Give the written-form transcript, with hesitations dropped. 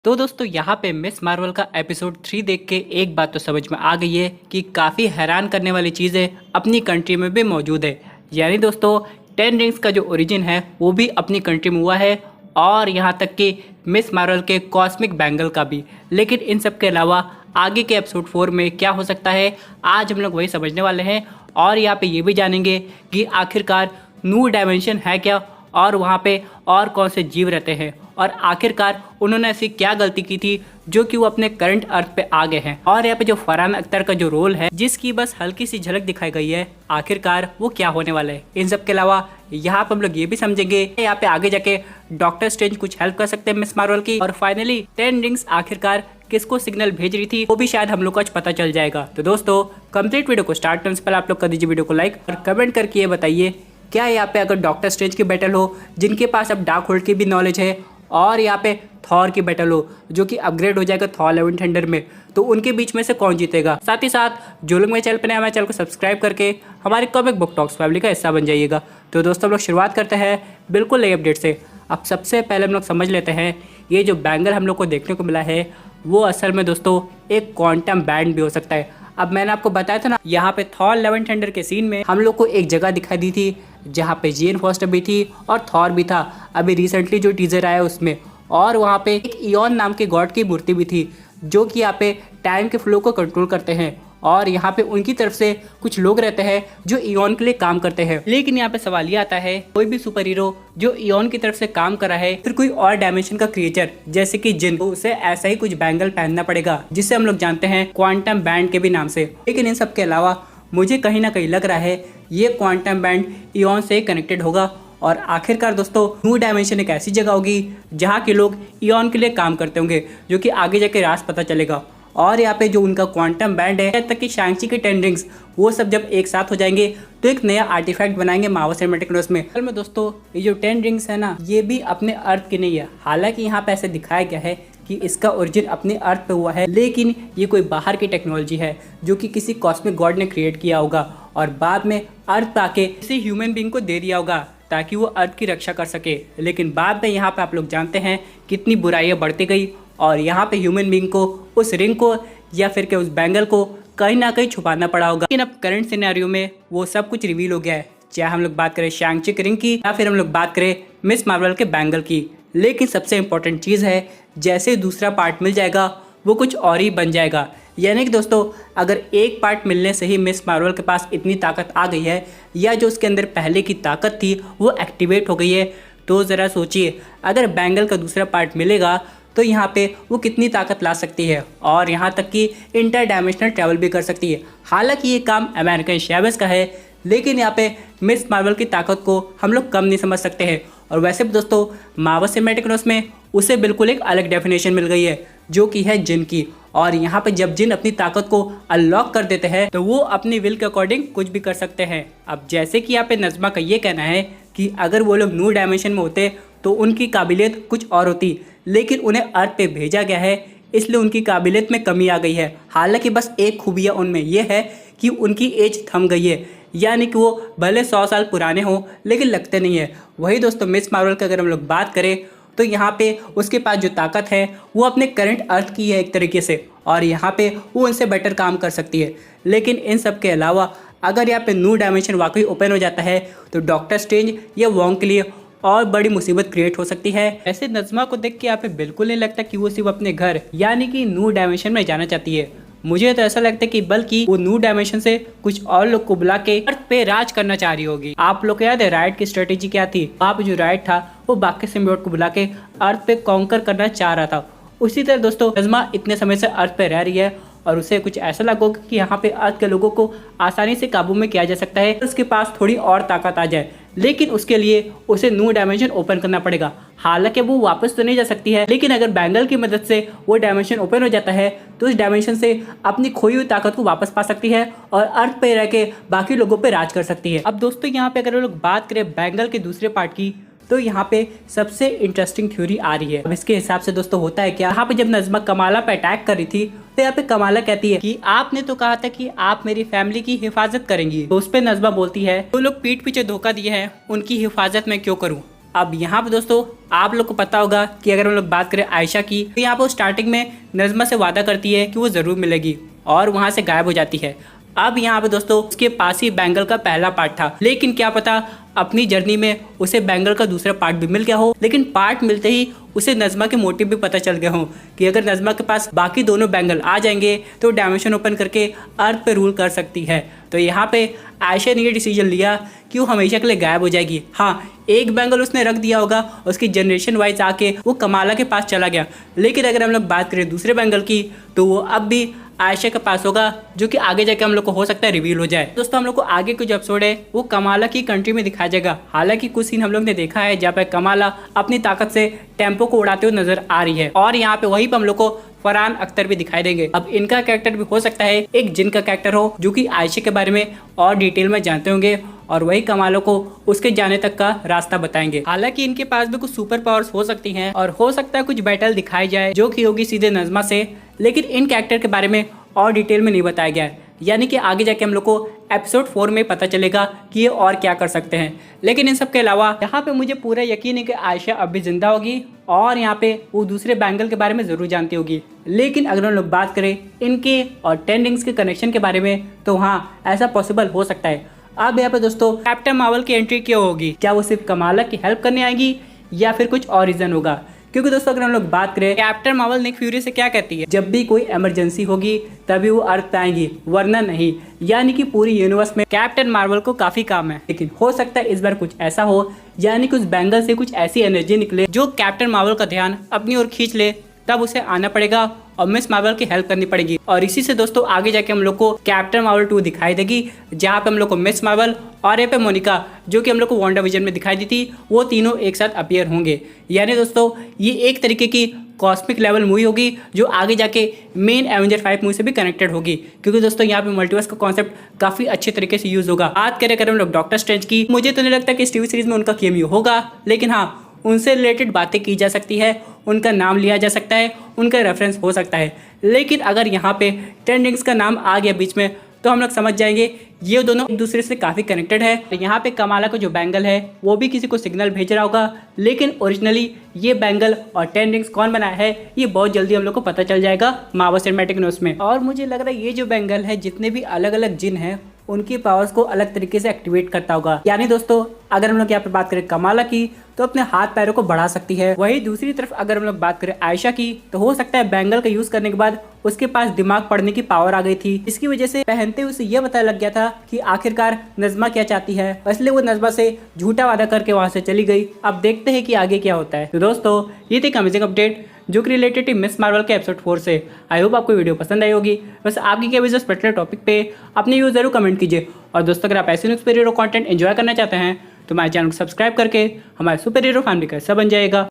तो दोस्तों यहाँ पे मिस मार्वल का एपिसोड 3 देख के एक बात तो समझ में आ गई है कि काफ़ी हैरान करने वाली चीज़ें अपनी कंट्री में भी मौजूद है। यानी दोस्तों 10 रिंग्स का जो ओरिजिन है वो भी अपनी कंट्री में हुआ है और यहाँ तक कि मिस मार्वल के कॉस्मिक बैंगल का भी। लेकिन इन सब के अलावा आगे के एपिसोड 4 में क्या हो सकता है, आज हम लोग वही समझने वाले हैं। और यहाँ पे ये भी जानेंगे कि आखिरकार न्यू डायमेंशन है क्या और वहाँ पे और कौन से जीव रहते हैं और आखिरकार उन्होंने ऐसी क्या गलती की थी जो कि वो अपने करंट अर्थ पे आ गए हैं। और यहाँ पे जो फरहान अख्तर का जो रोल है जिसकी बस हल्की सी झलक दिखाई गई है, आखिरकार वो क्या होने वाला है। इन सब के अलावा यहाँ पे हम लोग ये भी समझेंगे यहाँ पे आगे जाके डॉक्टर स्ट्रेंज कुछ हेल्प कर सकते हैं मिस मार्वल की। और फाइनली 10 रिंग्स आखिरकार किसको सिग्नल भेज रही थी वो भी शायद हम लोग को आज पता चल जाएगा। तो दोस्तों कंप्लीट वीडियो को स्टार्ट करने से पहले आप लोग कर दीजिए वीडियो को लाइक और कमेंट करके ये बताइए क्या यहाँ पे अगर डॉक्टर स्ट्रेंज की बैटल हो जिनके पास अब डार्क होल्ड की भी नॉलेज है और यहाँ पे थॉर की बैटल हो जो कि अपग्रेड हो जाएगा थॉर 11 थंडर में, तो उनके बीच में से कौन जीतेगा। साथ ही साथ जो लोग मेरे चैनल पर नए हमारे चैनल को सब्सक्राइब करके हमारे कॉमिक बुक टॉक्स फैमिली का हिस्सा बन जाइएगा। तो दोस्तों हम लोग शुरुआत करते हैं बिल्कुल नई अपडेट से। अब सबसे पहले हम लोग समझ लेते हैं ये जो बैंगल हम लोग को देखने को मिला है वो असल में दोस्तों एक क्वांटम बैंड भी हो सकता है। अब मैंने आपको बताया था ना यहाँ पे थॉर 11 थंडर के सीन में हम लोग को एक जगह दिखाई दी थी जहाँ पे जेन फॉस्टर भी थी और थॉर भी था अभी रिसेंटली जो टीजर आया उसमें। और वहाँ पे एक इयॉन नाम के गॉड की मूर्ति भी थी जो कि यहाँ पे टाइम के फ्लो को कंट्रोल करते हैं और यहाँ पे उनकी तरफ से कुछ लोग रहते हैं जो इयॉन के लिए काम करते हैं। लेकिन यहाँ पे सवाल ये आता है कोई भी सुपर हीरो जो इयॉन की तरफ से काम कर रहा है फिर कोई और डायमेंशन का क्रिएचर जैसे कि जिन, तो उसे ऐसा ही कुछ बैंगल पहनना पड़ेगा जिसे हम लोग जानते हैं क्वांटम बैंड के भी नाम से। लेकिन इन सब के अलावा मुझे कहीं ना कहीं लग रहा है ये क्वांटम बैंड इयॉन से कनेक्टेड होगा। और आखिरकार दोस्तों न्यू डायमेंशन एक ऐसी जगह होगी जहाँ के लोग इयॉन के लिए काम करते होंगे जो कि आगे जाके राज पता चलेगा। और यहाँ पे जो उनका क्वांटम बैंड है तक कि शैंग-ची के 10 रिंग्स वो सब जब एक साथ हो जाएंगे तो एक नया आर्टिफैक्ट बनाएंगे मार्वल सिनेमैटिक यूनिवर्स में। असल में दोस्तों ये जो 10 रिंग्स है ना ये भी अपने अर्थ की नहीं है। हालांकि यहाँ पे ऐसे दिखाया गया है कि इसका ओरिजिन अपने अर्थ पे हुआ है लेकिन ये कोई बाहर की टेक्नोलॉजी है जो कि किसी कॉस्मिक गॉड ने क्रिएट किया होगा और बाद में अर्थ पे आके किसी ह्यूमन बीइंग को दे दिया होगा ताकि वो अर्थ की रक्षा कर सके। लेकिन बाद में यहाँ पे आप लोग जानते हैं कितनी बुराइयाँ बढ़ती गई और यहाँ पे ह्यूमन बीइंग को उस रिंग को या फिर के उस बैंगल को कहीं ना कहीं छुपाना पड़ा होगा। लेकिन अब करंट सिनेरियो में वो सब कुछ रिवील हो गया है, चाहे हम लोग बात करें शैंग-ची की रिंग की या फिर हम लोग बात करें मिस मार्वल के बैंगल की। लेकिन सबसे इम्पोर्टेंट चीज़ है जैसे दूसरा पार्ट मिल जाएगा वो कुछ और ही बन जाएगा। यानी कि दोस्तों अगर एक पार्ट मिलने से ही मिस मार्वल के पास इतनी ताकत आ गई है या जो उसके अंदर पहले की ताकत थी वो एक्टिवेट हो गई है, तो ज़रा सोचिए अगर बैंगल का दूसरा पार्ट मिलेगा तो यहाँ पे वो कितनी ताकत ला सकती है और यहाँ तक कि इंटर डायमेंशनल ट्रैवल भी कर सकती है। हालांकि ये काम अमेरिकन शेवेज का है लेकिन यहाँ पे मिस मार्वल की ताकत को हम लोग कम नहीं समझ सकते हैं। और वैसे भी दोस्तों मार्वल सिनेमैटिक यूनिवर्स में उसे बिल्कुल एक अलग डेफिनेशन मिल गई है जो कि है जिन की। और यहाँ पे जब जिन अपनी ताकत को अनलॉक कर देते हैं तो वो अपनी विल के अकॉर्डिंग कुछ भी कर सकते हैं। अब जैसे कि यहाँ पे नज़मा का ये कहना है कि अगर वो लोग न्यू डायमेंशन में होते तो उनकी काबिलियत कुछ और होती लेकिन उन्हें अर्थ पे भेजा गया है इसलिए उनकी काबिलियत में कमी आ गई है। हालांकि बस एक खूबियाँ उनमें ये है कि उनकी एज थम गई है, यानी कि वो भले 100 साल पुराने हों लेकिन लगते नहीं है। वही दोस्तों मिस मार्वल की अगर हम लोग बात करें तो यहाँ पे उसके पास जो ताकत है वो अपने करंट अर्थ की है एक तरीके से और यहाँ पे वो उनसे बेटर काम कर सकती है। लेकिन इन सब के अलावा अगर यहाँ पे न्यू डायमेंशन वाकई ओपन हो जाता है तो डॉक्टर स्ट्रेंज या वॉन्ग के लिए और बड़ी मुसीबत क्रिएट हो सकती है। ऐसे नज़मा को देख के यहाँ पे बिल्कुल नहीं लगता कि वो सिर्फ अपने घर यानी कि न्यू डायमेंशन में जाना चाहती है। मुझे तो ऐसा लगता है कि बल्कि वो न्यू डायमेंशन से कुछ और लोग को बुला के अर्थ पे राज करना चाह रही होगी। आप लोग को याद है राइट की स्ट्रेटेजी क्या थी? वहाँ पे जो राइट था वो बाकी सिम्बियोट को बुला के अर्थ पे कॉन्कर करना चाह रहा था। उसी तरह दोस्तों नज़मा इतने समय से अर्थ पे रह रही है और उसे कुछ ऐसा लगा कि यहाँ पे अर्थ के लोगों को आसानी से काबू में किया जा सकता है, उसके पास थोड़ी और ताकत आ जाए। लेकिन उसके लिए उसे न्यू डायमेंशन ओपन करना पड़ेगा। हालांकि वो वापस तो नहीं जा सकती है लेकिन अगर बैंगल की मदद से वो डायमेंशन ओपन हो जाता है तो उस डायमेंशन से अपनी खोई हुई ताकत को वापस पा सकती है और अर्थ पे रह के बाकी लोगों पे राज कर सकती है। अब दोस्तों यहाँ पे अगर लोग बात करें बैंगल के दूसरे पार्ट की तो यहाँ पे सबसे इंटरेस्टिंग थ्योरी आ रही है। अब इसके हिसाब से दोस्तों होता है क्या, यहाँ पे जब नज़मा कमाला पे अटैक कर रही थी तो यहाँ पे कमाला कहती है कि आपने तो कहा था कि आप मेरी फैमिली की हिफाजत करेंगी। तो उस पे नज़मा बोलती है तो लोग पीठ पीछे धोखा दिए हैं उनकी हिफाजत मैं क्यों करूँ। अब यहाँ पे दोस्तों आप लोग को पता होगा कि अगर हम लोग बात करें आयशा की, तो यहाँ पर स्टार्टिंग में नज़मा से वादा करती है कि वो ज़रूर मिलेगी और वहाँ से गायब हो जाती है। अब यहाँ पे दोस्तों उसके पास ही बैंगल का पहला पार्ट था, लेकिन क्या पता अपनी जर्नी में उसे बैंगल का दूसरा पार्ट भी मिल गया हो। लेकिन पार्ट मिलते ही उसे नज़मा के मोटिव भी पता चल गया हो कि अगर नज़मा के पास बाकी दोनों बैंगल आ जाएंगे तो डायमेंशन ओपन करके अर्थ पे रूल कर सकती है। तो यहाँ पे आयशा ने ये डिसीजन लिया कि वो हमेशा के लिए गायब हो जाएगी। हाँ, एक बैंगल उसने रख दिया होगा, उसकी जनरेशन वाइज आके वो कमाला के पास चला गया, लेकिन अगर हम लोग बात करें दूसरे बैंगल की तो वो अब भी आयशा के पास होगा, जो कि आगे जाके हम लोग को हो सकता है रिवील हो जाए। दोस्तों हम लोग को आगे कुछ एपिसोड है वो कमाला की कंट्री में दिखाया जाएगा। हालांकि कुछ सीन हम लोग ने देखा है जहाँ पे कमाला अपनी ताकत से टेम्पो को उड़ाते हुए नजर आ रही है, और यहाँ पे वहीं पर हम लोग को फरहान अख्तर भी दिखाई देंगे। अब इनका कैरेक्टर भी हो सकता है एक जिन का कैरेक्टर हो, जो कि आयशा के बारे में और डिटेल में जानते होंगे और वही कमालों को उसके जाने तक का रास्ता बताएंगे। हालांकि इनके पास भी कुछ सुपर पावर्स हो सकती हैं और हो सकता है कुछ बैटल दिखाई जाए जो कि होगी सीधे नज़मा से, लेकिन इन कैरेक्टर के बारे में और डिटेल में नहीं बताया गया है। यानी कि आगे जाके हम लोग को एपिसोड 4 में पता चलेगा कि ये और क्या कर सकते हैं। लेकिन इन सब के अलावा यहाँ पे मुझे पूरा यकीन है कि आयशा अब भी जिंदा होगी और यहाँ पे वो दूसरे बैंगल के बारे में ज़रूर जानती होगी। लेकिन अगर हम लोग बात करें इनके और 10 रिंग्स के कनेक्शन के बारे में, तो हाँ ऐसा पॉसिबल हो सकता है। अब यहाँ पे दोस्तों कैप्टन मार्वल की एंट्री क्यों होगी? क्या वो सिर्फ कमाला की हेल्प करने आएगी या फिर कुछ और रीजन होगा? क्योंकि दोस्तों अगर हम लोग बात करें कैप्टन मार्वल निक फ्यूरी से क्या कहती है, जब भी कोई इमरजेंसी होगी तभी वो अर्थ पे आएंगी, वरना नहीं। यानी कि पूरी यूनिवर्स में कैप्टन मार्वल को काफी काम है। लेकिन हो सकता है इस बार कुछ ऐसा हो, यानी कि उस बैंगल से कुछ ऐसी एनर्जी निकले जो कैप्टन मार्वल का ध्यान अपनी ओर खींच ले, तब उसे आना पड़ेगा और मिस मार्वल की हेल्प करनी पड़ेगी। और इसी से दोस्तों आगे जाके हम लोग को कैप्टन मार्वल 2 दिखाई देगी, जहाँ पे हम लोग को मिस मार्वल और यहाँ पे मोनिका, जो कि हम लोग को वांडा विजन में दिखाई दी थी, वो तीनों एक साथ अपीयर होंगे। यानी दोस्तों ये एक तरीके की कॉस्मिक लेवल मूवी होगी जो आगे जाके मेन एवेंजर 5 मूवी से भी कनेक्टेड होगी, क्योंकि दोस्तों यहाँ पे मल्टीवर्स का कॉन्सेप्ट काफी अच्छे तरीके से यूज होगा। बात करें हम लोग डॉक्टर स्ट्रेंज की, मुझे तो नहीं लगता कि इस टीवी सीरीज में उनका केमियो होगा, लेकिन हाँ उनसे रिलेटेड बातें की जा सकती है, उनका नाम लिया जा सकता है, उनका रेफरेंस हो सकता है। लेकिन अगर यहाँ पे 10 रिंग्स का नाम आ गया बीच में, तो हम लोग समझ जाएंगे ये दोनों एक दूसरे से काफ़ी कनेक्टेड है। यहाँ पे कमाला का जो बैंगल है वो भी किसी को सिग्नल भेज रहा होगा, लेकिन ओरिजिनली ये बैंगल और 10 रिंग्स कौन बनाया है ये बहुत जल्दी हम लोग को पता चल जाएगा मार्वल सिनेमैटिक यूनिवर्स में। और मुझे लग रहा है ये जो बैंगल है जितने भी अलग अलग जिन हैं उनकी पावर्स को अलग तरीके से एक्टिवेट करता होगा। यानी दोस्तों अगर हम लोग यहाँ पे बात करें कमाला की, तो अपने हाथ पैरों को बढ़ा सकती है। वहीं दूसरी तरफ अगर हम लोग बात करें आयशा की, तो हो सकता है बैंगल का यूज करने के बाद उसके पास दिमाग पढ़ने की पावर आ गई थी, इसकी वजह से पहनते उसे यह पता लग गया था कि आखिरकार नज़मा क्या चाहती है, इसलिए वो नज़मा से झूठा वादा करके वहां से चली गई। अब देखते हैं कि आगे क्या होता है। तो दोस्तों ये थी अमेजिंग अपडेट जो कि रिलेटेड थी मिस मार्वल के एपिसोड 4 से। आई होप आपको वीडियो पसंद आई होगी। बस आपकी क्या विजय पर्टिकुलर टॉपिक पे अपने व्यूज जरूर कमेंट कीजिए। और दोस्तों अगर आप ऐसे सुपर हीरो कंटेंट एंजॉय करना चाहते हैं तो हमारे चैनल को सब्सक्राइब करके हमारे सुपर हीरो फैमिली का हिस्सा बन जाएगा।